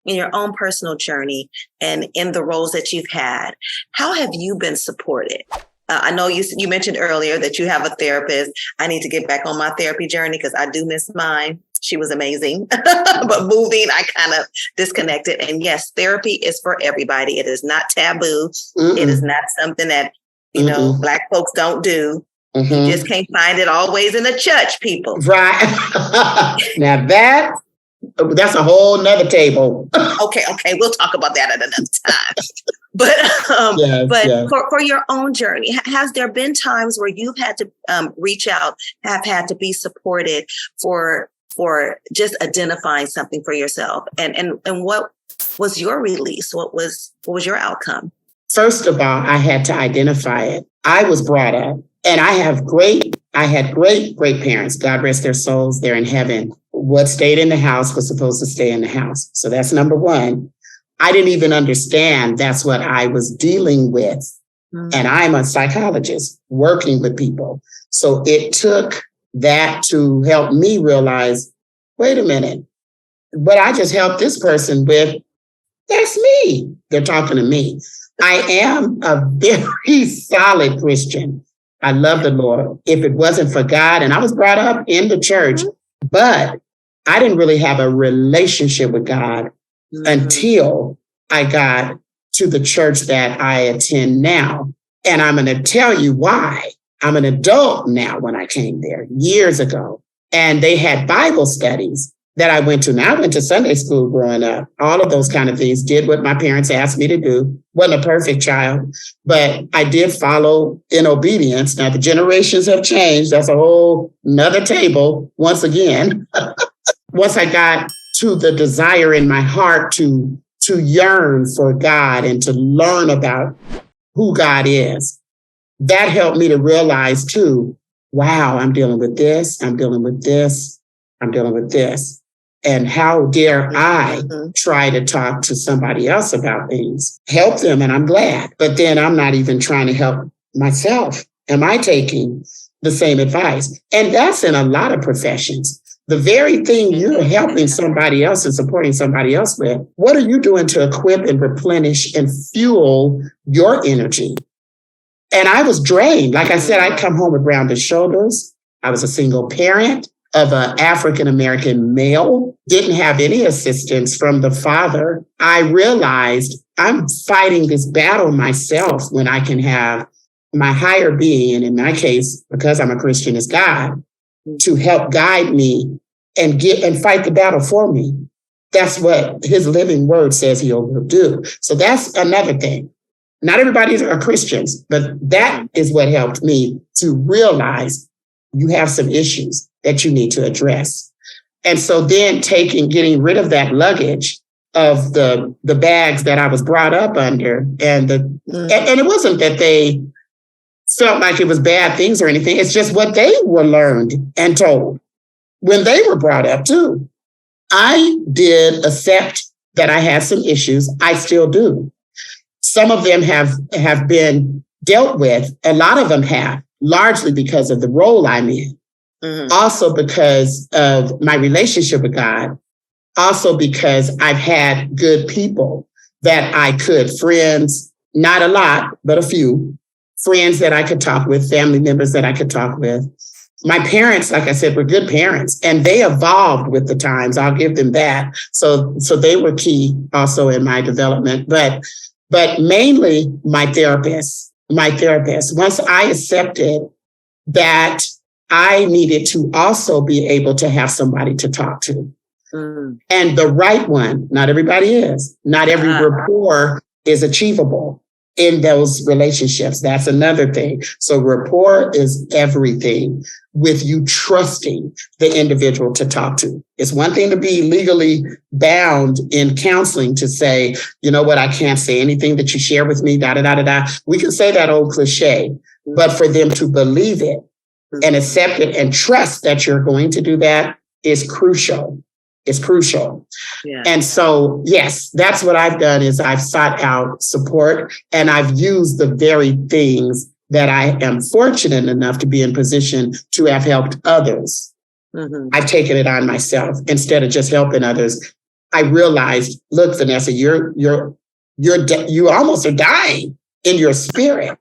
in your own personal journey and in the roles that you've had, how have you been supported? I know you mentioned earlier that you have a therapist. I need to get back on my therapy journey because I do miss mine. She was amazing. But moving, I kind of disconnected. And yes, therapy is for everybody. It is not taboo. It is not something that, Black folks don't do. You just can't find it always in the church, people. Right. Now that's a whole nother table. Okay. We'll talk about that at another time. But for your own journey, has there been times where you've had to reach out, have had to be supported for just identifying something for yourself? And what was your release? What was your outcome? First of all, I had to identify it. I was brought up, and I had great parents. God rest their souls. They're in heaven. What stayed in the house was supposed to stay in the house. So that's number one. I didn't even understand that's what I was dealing with. And I'm a psychologist working with people. So it took that to help me realize, wait a minute, what I just helped this person with, that's me. They're talking to me. I am a very solid Christian. I love the Lord. If it wasn't for God, and I was brought up in the church, but I didn't really have a relationship with God until I got to the church that I attend now. And I'm going to tell you why. I'm an adult now when I came there years ago. And they had Bible studies that I went to. Now, I went to Sunday school growing up, all of those kind of things, did what my parents asked me to do. Wasn't a perfect child, but I did follow in obedience. Now, the generations have changed. That's a whole nother table once again. Once I got to the desire in my heart to yearn for God and to learn about who God is, that helped me to realize too, wow, I'm dealing with this, I'm dealing with this, I'm dealing with this. And how dare I try to talk to somebody else about things, help them, and I'm glad. But then I'm not even trying to help myself. Am I taking the same advice? And that's in a lot of professions. The very thing you're helping somebody else and supporting somebody else with, what are you doing to equip and replenish and fuel your energy? And I was drained. Like I said, I'd come home with rounded shoulders. I was a single parent of an African-American male, didn't have any assistance from the father. I realized I'm fighting this battle myself when I can have my higher being, and in my case, because I'm a Christian, is God, to help guide me and fight the battle for me. That's what his living word says he'll do. So that's another thing. Not everybody are Christians, but that is what helped me to realize you have some issues that you need to address. And so then getting rid of that luggage of the bags that I was brought up under, and it wasn't that they felt like it was bad things or anything. It's just what they were learned and told when they were brought up too. I did accept that I had some issues. I still do. Some of them have been dealt with. A lot of them have, largely because of the role I'm in. Also because of my relationship with God. Also because I've had good people that I could, friends, not a lot, but a few, friends that I could talk with, family members that I could talk with. My parents, like I said, were good parents, and they evolved with the times. I'll give them that. So they were key also in my development, but mainly my therapist. Once I accepted that I needed to also be able to have somebody to talk to. And the right one, not everybody is. Not every rapport is achievable in those relationships. That's another thing. So rapport is everything, with you trusting the individual to talk to. It's one thing to be legally bound in counseling to say, you know what, I can't say anything that you share with me, da-da-da-da-da. We can say that old cliche, but for them to believe it and accept it and trust that you're going to do that is crucial. It's crucial. Yeah. And so, yes, that's what I've done is I've sought out support, and I've used the very things that I am fortunate enough to be in position to have helped others. I've taken it on myself instead of just helping others. I realized, look, Vanessa, you almost are dying in your spirit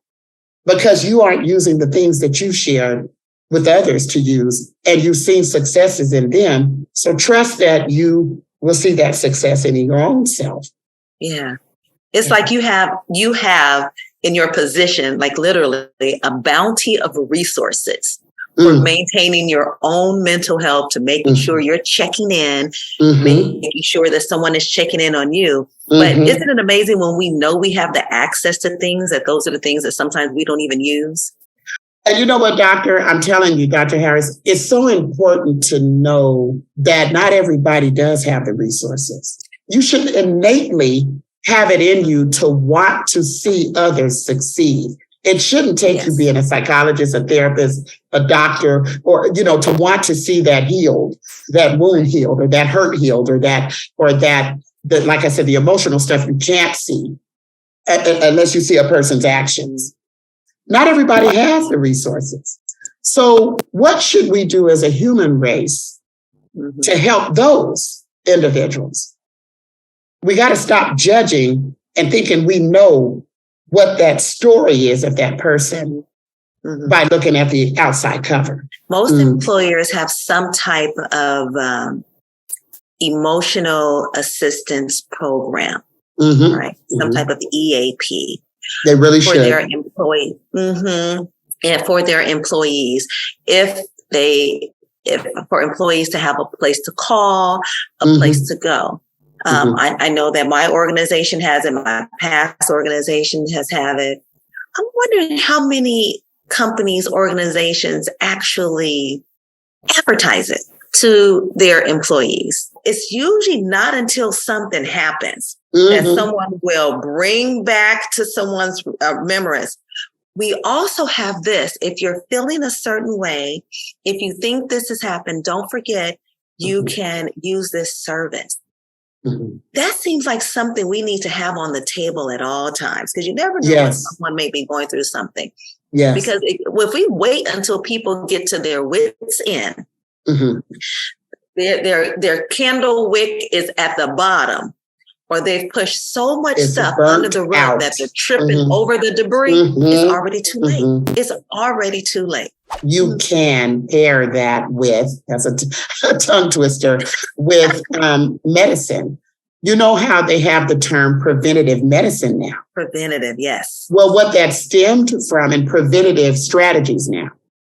because you aren't using the things that you shared with others to use, and you've seen successes in them. So trust that you will see that success in your own self. Yeah. It's like you have in your position, like literally a bounty of resources for maintaining your own mental health, to making sure you're checking in, making sure that someone is checking in on you. But isn't it amazing when we know we have the access to things, that those are the things that sometimes we don't even use? And you know what, Doctor? I'm telling you, Dr. Harris, it's so important to know that not everybody does have the resources. You should innately have it in you to want to see others succeed. It shouldn't take you being a psychologist, a therapist, a doctor, or, to want to see that healed, that wound healed, or that hurt healed, or that, like I said, the emotional stuff you can't see unless you see a person's actions. Not everybody has the resources. So what should we do as a human race to help those individuals? We got to stop judging and thinking we know what that story is of that person by looking at the outside cover. Most employers have some type of emotional assistance program, right? Some type of EAP. They really for should. Their employee, and for their employees, if for employees to have a place to call, a place to go. I know that my organization has it. My past organization has had it. I'm wondering how many companies, organizations actually advertise it to their employees. It's usually not until something happens that someone will bring back to someone's memories. We also have this. If you're feeling a certain way, if you think this has happened, don't forget you can use this service. That seems like something we need to have on the table at all times, because you never know when someone may be going through something. Yes. Because if we wait until people get to their wits' end, their candle wick is at the bottom, or they've pushed so much stuff under the rug that they're tripping over the debris, it's already too late. It's already too late. You can pair that with, that's a tongue twister, with medicine. You know how they have the term preventative medicine now? Preventative, yes. Well, what that stemmed from, and preventative strategies now,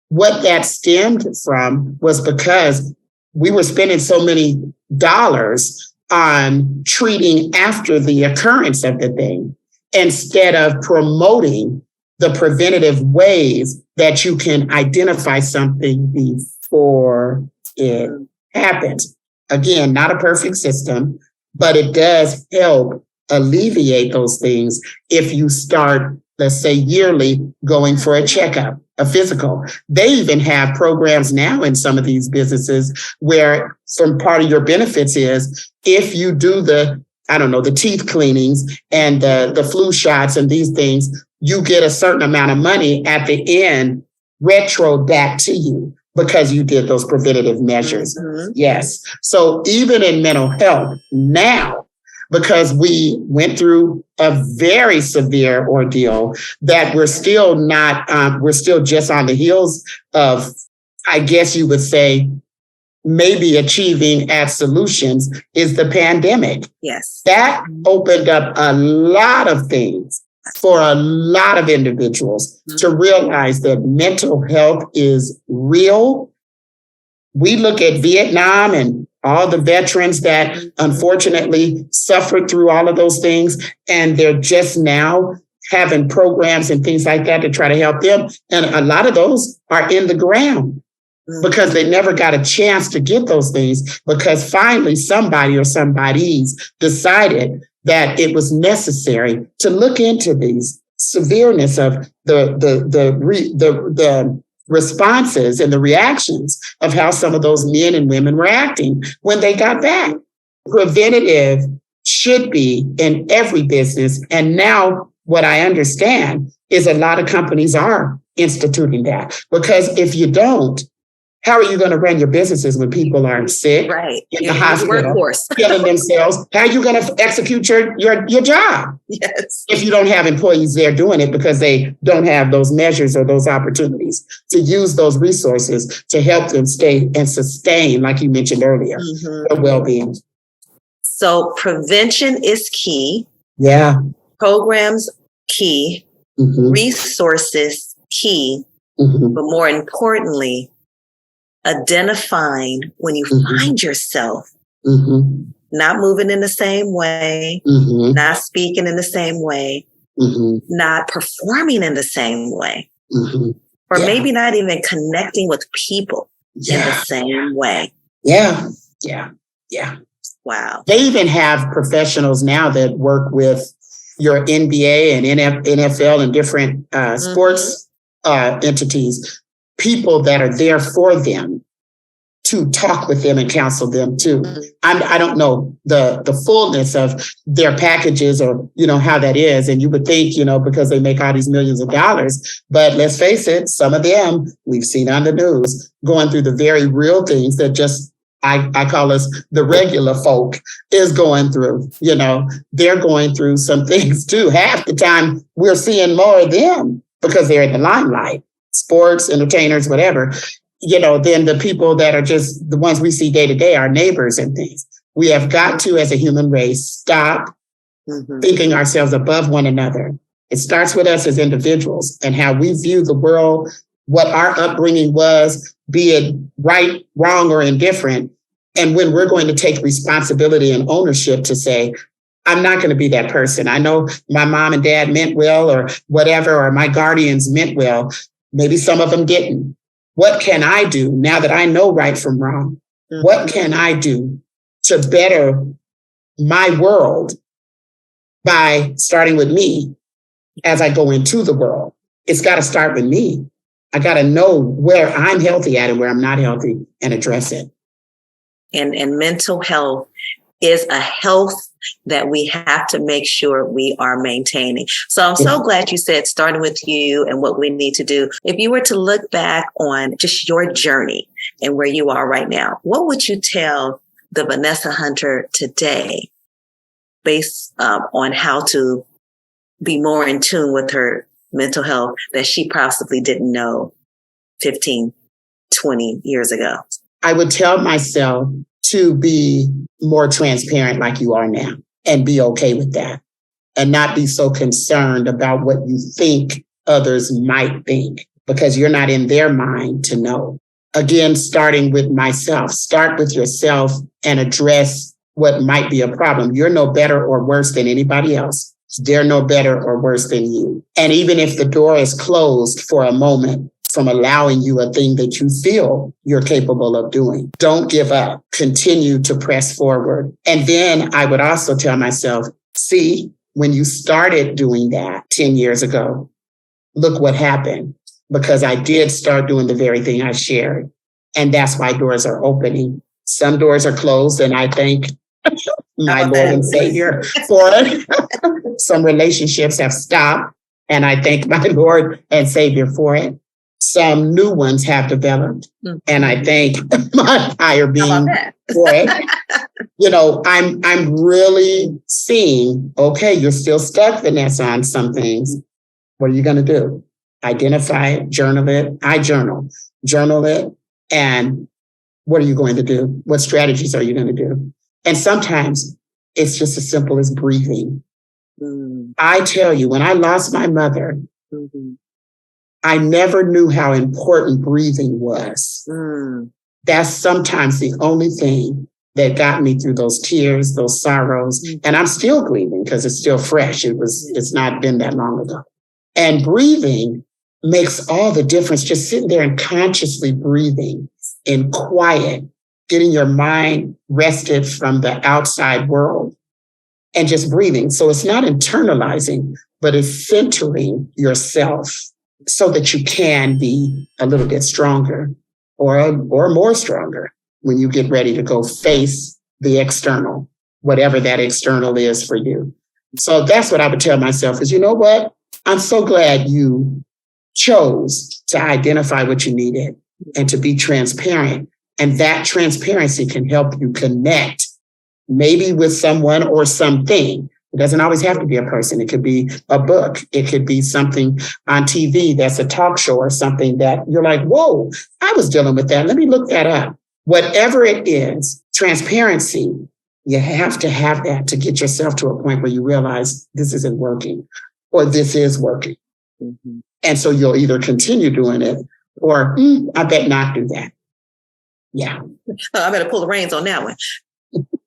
what that stemmed from was because we were spending so many dollars on treating after the occurrence of the thing instead of promoting the preventative ways that you can identify something before it happens. Again, not a perfect system, but it does help alleviate those things if you start, let's say, yearly going for a checkup, a physical. They even have programs now in some of these businesses where some part of your benefits is if you do the teeth cleanings and the flu shots and these things, you get a certain amount of money at the end, retro back to you because you did those preventative measures. Yes. So even in mental health now, because we went through a very severe ordeal that we're still just on the heels of, I guess you would say, maybe achieving as solutions, is the pandemic. Yes. That opened up a lot of things for a lot of individuals to realize that mental health is real. We look at Vietnam and all the veterans that unfortunately suffered through all of those things, and they're just now having programs and things like that to try to help them. And a lot of those are in the ground because they never got a chance to get those things, because finally somebody or somebody's decided that it was necessary to look into these severeness of the responses and the reactions of how some of those men and women were acting when they got back. Preventative should be in every business. And now what I understand is a lot of companies are instituting that, because if you don't, How are you going to run your businesses when people are sick, right, in the hospital, workforce, killing themselves? How are you going to execute your job? Yes, if you don't have employees there doing it because they don't have those measures or those opportunities to use those resources to help them stay and sustain, like you mentioned earlier, their well-being. So prevention is key. Yeah. Programs key. Resources key. But more importantly, identifying when you find yourself not moving in the same way, not speaking in the same way, not performing in the same way, or maybe not even connecting with people in the same way. Yeah. Wow. They even have professionals now that work with your NBA and NFL and different sports entities, people that are there for them to talk with them and counsel them too. I don't know the fullness of their packages or, how that is. And you would think, because they make all these millions of dollars, but let's face it, some of them we've seen on the news going through the very real things that just I call us the regular folk is going through. They're going through some things too. Half the time we're seeing more of them because they're in the limelight, sports, entertainers, whatever. Then the people that are just the ones we see day to day, our neighbors and things. We have got to, as a human race, stop thinking ourselves above one another. It starts with us as individuals and how we view the world, what our upbringing was, be it right, wrong, or indifferent. And when we're going to take responsibility and ownership to say, I'm not going to be that person. I know my mom and dad meant well or whatever, or my guardians meant well. Maybe some of them didn't. What can I do now that I know right from wrong? What can I do to better my world by starting with me as I go into the world? It's got to start with me. I got to know where I'm healthy at and where I'm not healthy and address it. And mental health is a health that we have to make sure we are maintaining. So I'm so glad you said starting with you and what we need to do. If you were to look back on just your journey and where you are right now, what would you tell the Vanessa Hunter today based on how to be more in tune with her mental health that she possibly didn't know 15, 20 years ago? I would tell myself to be more transparent like you are now and be okay with that and not be so concerned about what you think others might think because you're not in their mind to know. Again, starting with myself, start with yourself and address what might be a problem. You're no better or worse than anybody else. They're no better or worse than you. And even if the door is closed for a moment from allowing you a thing that you feel you're capable of doing, don't give up. Continue to press forward. And then I would also tell myself, see, when you started doing that 10 years ago, look what happened, because I did start doing the very thing I shared. And that's why doors are opening. Some doors are closed, and I thank my Lord and Savior for it. Some relationships have stopped, and I thank my Lord and Savior for it. Some new ones have developed, and I thank my higher being for it. I'm really seeing, okay, you're still stuck, Vanessa, on some things. What are you going to do? Identify it, journal it. I journal it. And what are you going to do? What strategies are you going to do? And sometimes it's just as simple as breathing. I tell you, when I lost my mother, I never knew how important breathing was. That's sometimes the only thing that got me through those tears, those sorrows. And I'm still grieving because it's still fresh. It's not been that long ago. And breathing makes all the difference. Just sitting there and consciously breathing in quiet, getting your mind rested from the outside world and just breathing. So it's not internalizing, but it's centering yourself so that you can be a little bit stronger or more stronger when you get ready to go face the external, whatever that external is for you. So that's what I would tell myself is, you know what? I'm so glad you chose to identify what you needed and to be transparent. And that transparency can help you connect maybe with someone or something. It doesn't always have to be a person. It could be a book. It could be something on TV that's a talk show or something that you're like, whoa, I was dealing with that. Let me look that up. Whatever it is, transparency, you have to have that to get yourself to a point where you realize this isn't working or this is working. Mm-hmm. And so you'll either continue doing it or I bet not do that. Yeah. I better pull the reins on that one.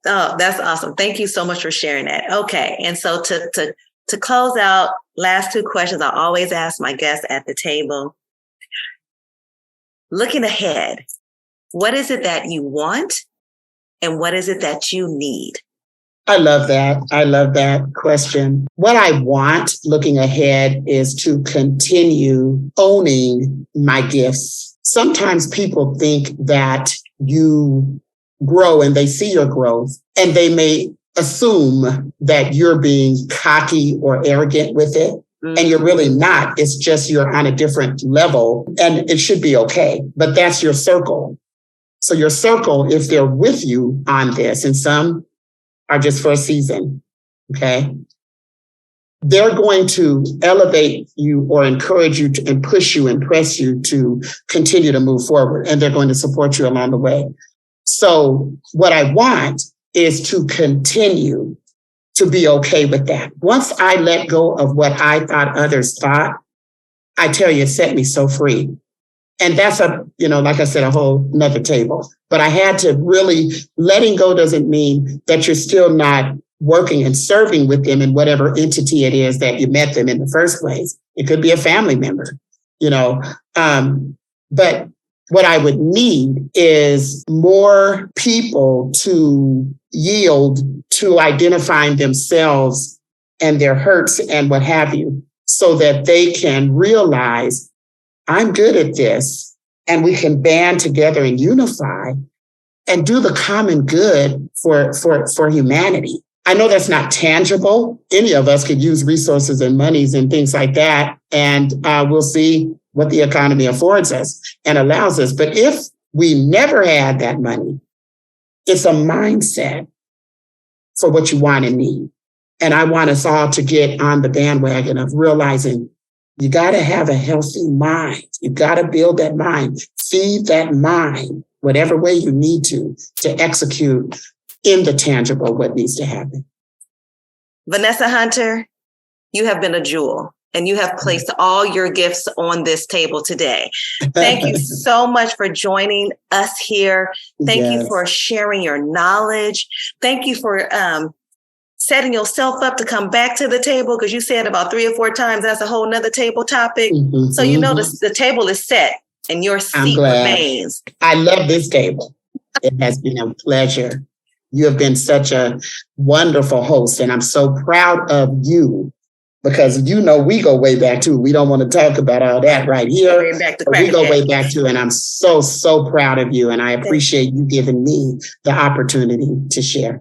Oh, that's awesome. Thank you so much for sharing that. Okay. And so to close out, last two questions I always ask my guests at the table. Looking ahead, what is it that you want and what is it that you need? I love that. I love that question. What I want looking ahead is to continue owning my gifts. Sometimes people think that you grow and they see your growth and they may assume that you're being cocky or arrogant with it. Mm-hmm. And you're really not. It's just you're on a different level and it should be okay. But that's your circle. So your circle, if they're with you on this, and some are just for a season, okay? They're going to elevate you or encourage you to, and push you and press you to continue to move forward. And they're going to support you along the way. So what I want is to continue to be okay with that. Once I let go of what I thought others thought, I tell you, it set me so free. And that's like I said, a whole nother table. But I had to really, letting go doesn't mean that you're still not working and serving with them in whatever entity it is that you met them in the first place. It could be a family member, but what I would need is more people to yield to identifying themselves and their hurts and what have you, so that they can realize I'm good at this and we can band together and unify and do the common good for humanity. I know that's not tangible. Any of us could use resources and monies and things like that. And we'll see what the economy affords us and allows us. But if we never had that money, it's a mindset for what you want and need. And I want us all to get on the bandwagon of realizing you got to have a healthy mind. You got to build that mind, feed that mind, whatever way you need to execute in the tangible what needs to happen. Vanessa Hunter, you have been a jewel. And you have placed all your gifts on this table today. Thank you so much for joining us here. Thank you for sharing your knowledge. Thank you for setting yourself up to come back to the table, because you said about 3 or 4 times that's a whole nother table topic. Mm-hmm, so the table is set and your seat remains. I love this table. It has been a pleasure. You have been such a wonderful host, and I'm so proud of you. Because we go way back too. We don't want to talk about all that right here. We go way back too. And I'm so, so proud of you. And I appreciate you giving me the opportunity to share.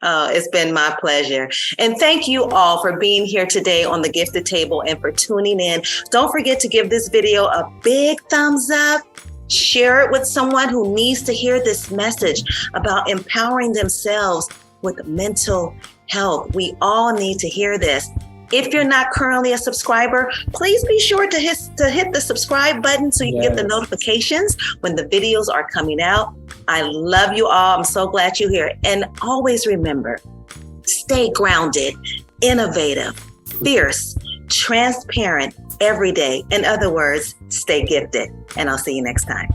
Oh, it's been my pleasure. And thank you all for being here today on the Gifted Table and for tuning in. Don't forget to give this video a big thumbs up. Share it with someone who needs to hear this message about empowering themselves with mental health. We all need to hear this. If you're not currently a subscriber, please be sure to hit the subscribe button so you can get the notifications when the videos are coming out. I love you all. I'm so glad you're here. And always remember, stay grounded, innovative, fierce, transparent every day. In other words, stay gifted. And I'll see you next time.